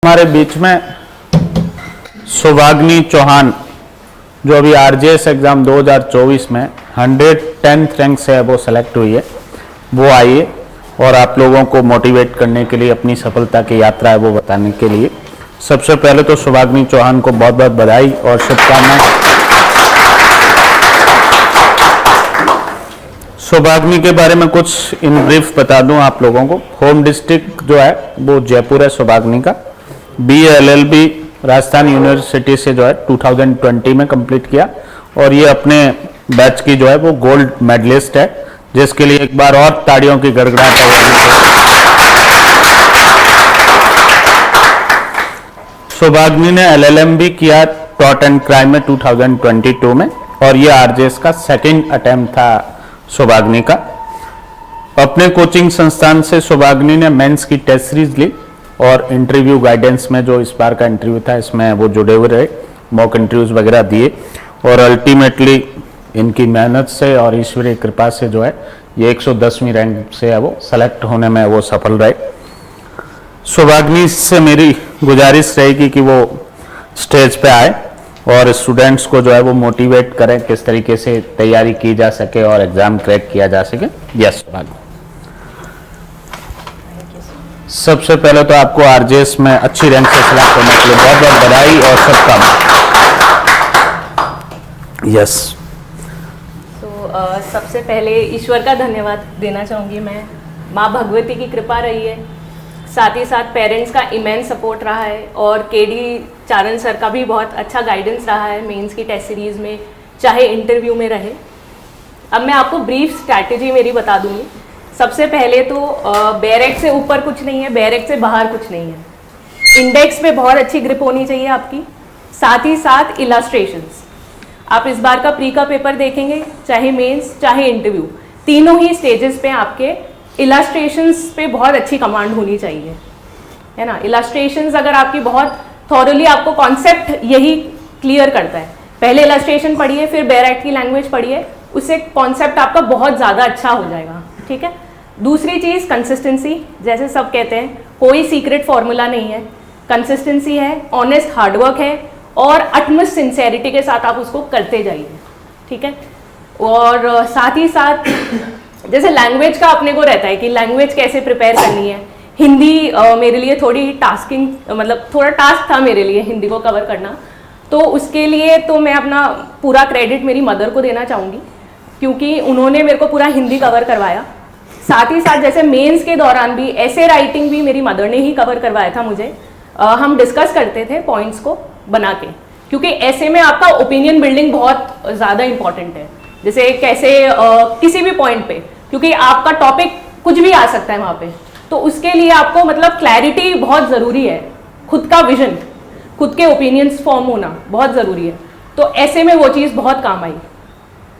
हमारे बीच में सौभाग्नी चौहान जो अभी आरजेएस एग्ज़ाम 2024 में 110th रैंक से है वो सेलेक्ट हुई है, वो आई है और आप लोगों को मोटिवेट करने के लिए अपनी सफलता की यात्रा है वो बताने के लिए। सबसे पहले तो सौभाग्नी चौहान को बहुत बहुत बधाई और शुभकामनाएं। सौभाग्नी के बारे में कुछ इन ब्रीफ बता दूं आप लोगों को। होम डिस्ट्रिक्ट जो है वो जयपुर है सौभाग्नी का। BA LLB राजस्थान यूनिवर्सिटी से जो है 2020 में कंप्लीट किया और ये अपने बैच की जो है वो गोल्ड मेडलिस्ट है, जिसके लिए एक बार और ताड़ियों की गड़गड़ाहट है। सौभाग्नी ने LLM भी किया टॉट एंड क्राइम में 2022 में और ये आरजेएस का सेकंड अटेम्प्ट था सौभाग्नी का। अपने कोचिंग संस्थान से सौभाग्नी ने मेंस की टेस्ट सीरीज ली और इंटरव्यू गाइडेंस में जो इस बार का इंटरव्यू था इसमें वो जुड़े हुए रहे, मॉक इंटरव्यूज वगैरह दिए और अल्टीमेटली इनकी मेहनत से और ईश्वरीय कृपा से जो है ये 110वीं रैंक से है वो सेलेक्ट होने में वो सफल रहे। सौभाग्नी से मेरी गुजारिश रहेगी कि वो स्टेज पे आए और स्टूडेंट्स को जो है वो मोटिवेट करें किस तरीके से तैयारी की जा सके और एग्जाम क्रैक किया जा सके। यस सौभाग्नी, सबसे पहले तो आपको आरजेएस में अच्छी रैंक से सिलेक्ट होने के लिए बहुत बहुत बधाई और शुभकामनाएं। यस। तो सबसे पहले ईश्वर का धन्यवाद देना चाहूँगी मैं। माँ भगवती की कृपा रही है, साथ ही साथ पेरेंट्स का इमेंस सपोर्ट रहा है और केडी चारण सर का भी बहुत अच्छा गाइडेंस रहा है मेंस की टेस्ट सीरीज़ में, चाहे इंटरव्यू में रहे। अब मैं आपको ब्रीफ स्ट्रैटेजी मेरी बता दूँगी। सबसे पहले तो बैरेक से ऊपर कुछ नहीं है, बैरेक से बाहर कुछ नहीं है। इंडेक्स पे बहुत अच्छी ग्रिप होनी चाहिए आपकी, साथ ही साथ इलास्ट्रेशंस। आप इस बार का प्री का पेपर देखेंगे, चाहे मेंस चाहे इंटरव्यू, तीनों ही स्टेजेस पे आपके इलास्ट्रेशंस पे बहुत अच्छी कमांड होनी चाहिए, है ना। इलास्ट्रेशंस अगर आपकी बहुत थॉरली, आपको कॉन्सेप्ट यही क्लियर करता है, पहले इलास्ट्रेशन पढ़िए फिर बैरेक की लैंग्वेज पढ़िए, उससे कॉन्सेप्ट आपका बहुत ज़्यादा अच्छा हो जाएगा, ठीक है। दूसरी चीज़ कंसिस्टेंसी, जैसे सब कहते हैं कोई सीक्रेट फॉर्मूला नहीं है, कंसिस्टेंसी है, ऑनेस्ट हार्डवर्क है और अटमोस्ट सिंसेरिटी के साथ आप उसको करते जाइए, ठीक है। और साथ ही साथ जैसे लैंग्वेज का अपने को रहता है कि लैंग्वेज कैसे प्रिपेयर करनी है। हिंदी मेरे लिए थोड़ी टास्किंग, मतलब थोड़ा टास्क था मेरे लिए हिंदी को कवर करना, तो उसके लिए तो मैं अपना पूरा क्रेडिट मेरी मदर को देना चाहूँगी, क्योंकि उन्होंने मेरे को पूरा हिंदी कवर करवाया। साथ ही साथ जैसे मेंस के दौरान भी ऐसे राइटिंग भी मेरी मदर ने ही कवर करवाया था मुझे। हम डिस्कस करते थे पॉइंट्स को बना के, क्योंकि ऐसे में आपका ओपिनियन बिल्डिंग बहुत ज़्यादा इंपॉर्टेंट है। जैसे कैसे किसी भी पॉइंट पे, क्योंकि आपका टॉपिक कुछ भी आ सकता है वहाँ पे, तो उसके लिए आपको मतलब क्लैरिटी बहुत ज़रूरी है, खुद का विजन, खुद के ओपिनियंस फॉर्म होना बहुत ज़रूरी है। तो ऐसे में वो चीज़ बहुत काम आई।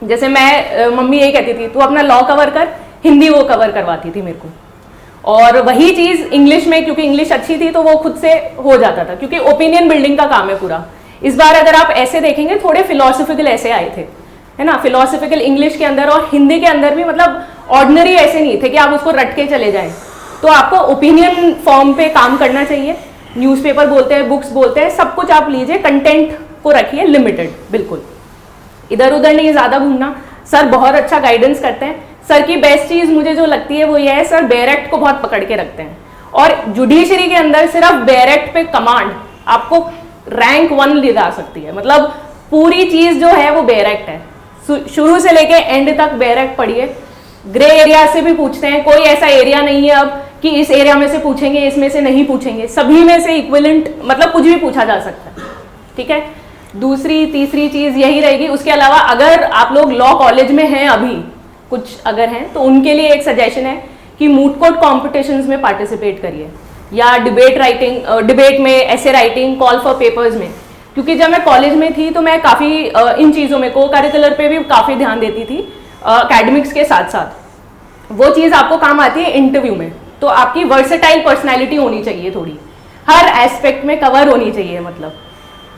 जैसे मैं मम्मी यही कहती थी तू अपना लॉ कवर कर, हिंदी वो कवर करवाती थी मेरे को, और वही चीज़ इंग्लिश में, क्योंकि इंग्लिश अच्छी थी तो वो खुद से हो जाता था, क्योंकि ओपिनियन बिल्डिंग का काम है पूरा। इस बार अगर आप ऐसे देखेंगे, थोड़े फिलोसफिकल ऐसे आए थे, है ना, फिलोसफिकल इंग्लिश के अंदर और हिंदी के अंदर भी, मतलब ऑर्डिनरी ऐसे नहीं थे कि आप उसको रट के चले जाएं। तो आपको ओपिनियन फॉर्म पे काम करना चाहिए। न्यूज़पेपर बोलते हैं, बुक्स बोलते हैं, सब कुछ आप लीजिए, कंटेंट को रखिए लिमिटेड, बिल्कुल इधर उधर नहीं ज़्यादा घूमना। सर बहुत अच्छा गाइडेंस करते हैं। सर की बेस्ट चीज़ मुझे जो लगती है वो ये है, सर बैरेक्ट को बहुत पकड़ के रखते हैं और जुडिशरी के अंदर सिर्फ बैरेक्ट पे कमांड आपको रैंक 1 दिला सकती है। मतलब पूरी चीज़ जो है वो बैरेक्ट है, शुरू से लेके एंड तक बैरेक्ट पढ़िए। ग्रे एरिया से भी पूछते हैं, कोई ऐसा एरिया नहीं है अब कि इस एरिया में से पूछेंगे इसमें से नहीं पूछेंगे, सभी में से इक्विवेलेंट, मतलब कुछ भी पूछा जा सकता है, ठीक है। दूसरी तीसरी चीज़ यही रहेगी। उसके अलावा अगर आप लोग लॉ कॉलेज में हैं अभी, कुछ अगर हैं, तो उनके लिए एक सजेशन है कि मूट कोर्ट कॉम्पिटिशन्स में पार्टिसिपेट करिए, या डिबेट राइटिंग, डिबेट में, ऐसे राइटिंग, कॉल फॉर पेपर्स में। क्योंकि जब मैं कॉलेज में थी तो मैं काफ़ी इन चीज़ों में, को करिकुलर पे भी काफ़ी ध्यान देती थी, एकेडमिक्स के साथ साथ। वो चीज़ आपको काम आती है इंटरव्यू में। तो आपकी वर्सेटाइल पर्सनैलिटी होनी चाहिए, थोड़ी हर एस्पेक्ट में कवर होनी चाहिए, मतलब,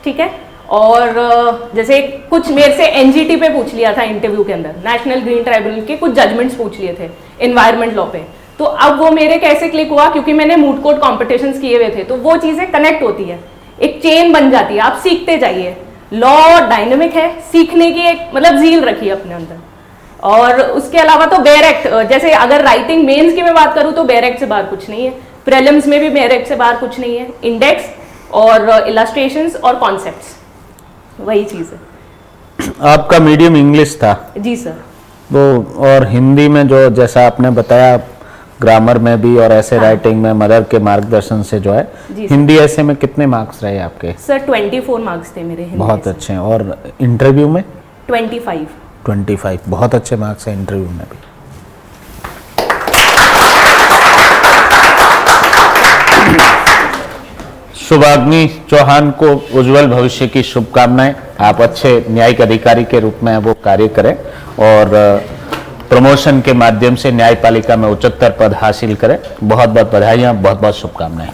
ठीक है। और जैसे कुछ मेरे से एनजीटी पे पूछ लिया था इंटरव्यू के अंदर, नेशनल ग्रीन ट्राइब्यूनल के कुछ जजमेंट्स पूछ लिए थे एनवायरनमेंट लॉ पे, तो तो अब वो मेरे कैसे क्लिक हुआ, क्योंकि मैंने मूड कोर्ट कॉम्पिटिशन्स किए हुए थे, तो वो चीजें कनेक्ट होती है, एक चेन बन जाती है, आप सीखते जाइए। लॉ डायनेमिक है, सीखने की एक मतलब जील रखिए अपने अंदर। और उसके अलावा तो बेरेक्ट, जैसे अगर राइटिंग मेंस की मैं बात करूं तो बेरेक्ट से बाहर कुछ नहीं है, प्रीलिम्स में भी बेरेक्ट से बाहर कुछ नहीं है। इंडेक्स और इलस्ट्रेशंस और कॉन्सेप्ट्स, वही चीज है। आपका मीडियम इंग्लिश था जी सर। वो, और हिंदी में जो जैसा आपने बताया ग्रामर में भी और ऐसे राइटिंग में मदर के मार्गदर्शन से जो है, जी सर। हिंदी ऐसे में कितने मार्क्स रहे आपके? सर 24 मार्क्स थे मेरे हिंदी बहुत से। अच्छे हैं। और इंटरव्यू में 25। 25, बहुत अच्छे मार्क्स हैं इंटरव्यू में भी। शुभाग्नि चौहान को उज्जवल भविष्य की शुभकामनाएं। आप अच्छे न्यायिक अधिकारी के रूप में वो कार्य करें और प्रमोशन के माध्यम से न्यायपालिका में उच्चतर पद हासिल करें। बहुत बहुत बधाइयाँ, बहुत बहुत शुभकामनाएं।